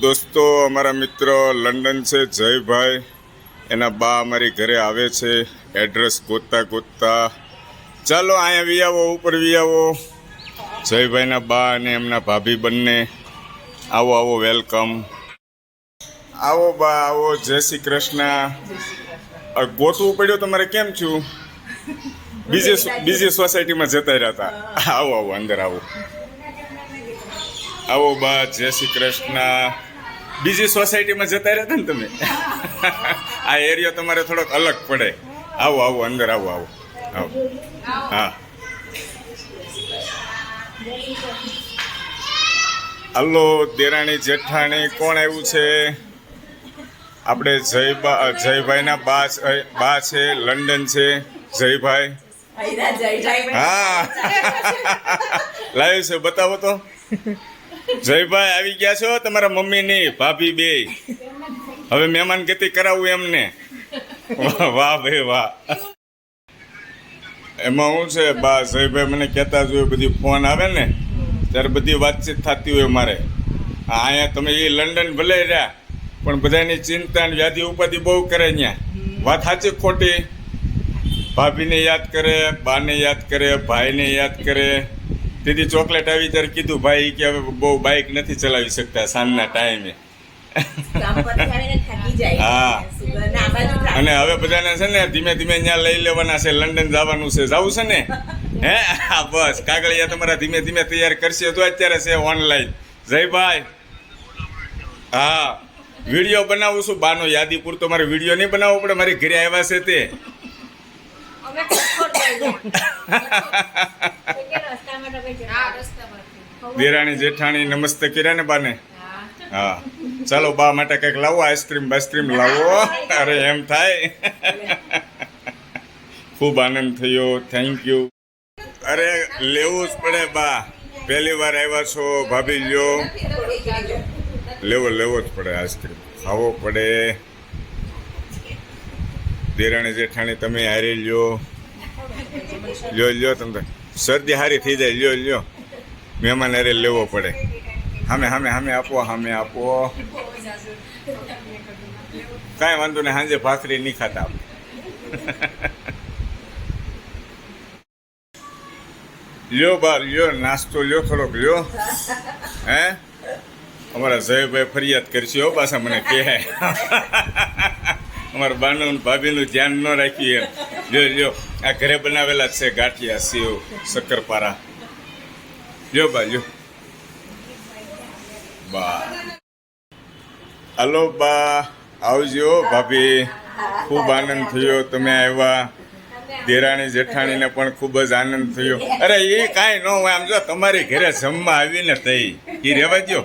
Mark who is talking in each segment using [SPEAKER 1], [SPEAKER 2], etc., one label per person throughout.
[SPEAKER 1] દોસ્તો, અમારા મિત્ર લંડન છે જયભાઈ, એના બા અમારી ઘરે આવે છે એડ્રેસ ગોતતા ગોતતા. ચાલો અહીંયા વી આવો, ઉપર વી આવો. જયભાઈના બા અને એમના ભાભી બંને. આવો આવો, વેલકમ. આવો બા, આવો. જય શ્રી કૃષ્ણ. ગોતવું પડ્યું તમારે? કેમ છું? બીજી સોસાયટીમાં જતા રહ્યા હતા. આવો આવો, અંદર આવો. આવો બા, જય શ્રી કૃષ્ણ. બીજી સોસાયટીમાં જતા રહ્યા હતા ને તમે? આ એરિયો તમારે થોડોક અલગ પડે. આવો આવો, અંદર આવો આવો આવો. હા, હલો દેરાણી જેઠાણી. કોણ આવ્યું છે? આપણે જયભાઈના બા છે, લંડન છે જયભાઈ. હા, લાવ્યું છે, બતાવો તો. જયભાઈ આવી ગયા છો? તમારા મમ્મીની ભાભી બે. હવે મહેમાન ગતિ કરાવું એમને. વાહ ભાઈ વાહ. એમાં શું છે બા, જયભાઈ મને કહેતા જ હોય, બધી ફોન આવે ને ત્યારે બધી વાતચીત થતી હોય મારે. અહીંયા તમે એ લંડન ભલે રહ્યા, પણ બધાની ચિંતા ને વ્યાધિ ઉપાધિ બહુ કરે અહીંયા. વાત સાચી ખોટી? ભાભીને યાદ કરે, બાને યાદ કરે, ભાઈને યાદ કરે. તેથી ચોકલેટ આવી ત્યારે કીધું ભાઈ કે હવે બહુ બાઇક નથી ચલાવી શકતા સાંજના ટાઈમે. હા, અને હવે બધાને છે ને ધીમે ધીમે ત્યાં લઈ લેવાના છે. લંડન જવાનું છે, જવું છે ને? હે, હા બસ. કાગળિયા તમારા ધીમે ધીમે તૈયાર કરશે તો અત્યારે છે ઓનલાઈન. જયભાઈ, હા, વિડીયો બનાવું છું બાનો યાદીપુર. તો મારે વિડીયો નહીં બનાવવો પડે? મારી ઘરે આવ્યા છે તે. દેરાણી જેઠાણી નમસ્તે કર્યા ને બાને? હા, ચાલો બા માટે કંઈક લાવો. આઈસ્ક્રીમ બાઈસ્ક્રીમ લાવો. અરે એમ થાય. ખૂબ આનંદ થયો, થેન્ક યુ. અરે લેવું જ પડે બા, પહેલી વાર આવ્યા છો. ભાભી લ્યો, લેવો જ પડે. આઈસ્ક્રીમ ખાવો પડે. દેરાણી જેઠાણી તમે હારી લ્યો. તમે શરદી હારી થઈ જાય. લ્યો મહેમાન હારે લેવો પડે. સામે આપો. કાંઈ વાંધો નહીં, સાંજે ભાખરી નહીં ખાતા. લ્યો બા, લ્યો નાસ્તો લ્યો, થોડોક લ્યો. હે, અમારા જયભાઈ ફરિયાદ કરશે હો પાછા, મને કહે અમારા બાનું ભાભીનું ધ્યાન ન રાખ્યું એમ. લ્યો આ ઘરે બનાવેલા જ છે ગાંઠિયા, સેવ, શક્કરપારા. લ્યો બા, લ્યો બા. હલો બા, આવજો ભાભી. ખૂબ આનંદ થયો તમે આવ્યા. દેરાણી જેઠાણીને પણ ખૂબ જ આનંદ થયો. અરે એ કાંઈ ન હોય, આમ જો તમારી ઘરે જમવા આવીને થઈ એ રહેવા દો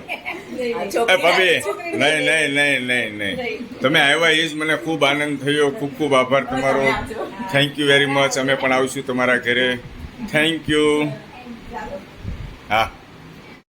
[SPEAKER 1] ભાભી. નહીં, તમે આવ્યા એ જ મને ખૂબ આનંદ થયો. ખૂબ આભાર તમારો. Thank you very much. અમે પણ આવીશું તમારા ઘરે. Thank you. હા.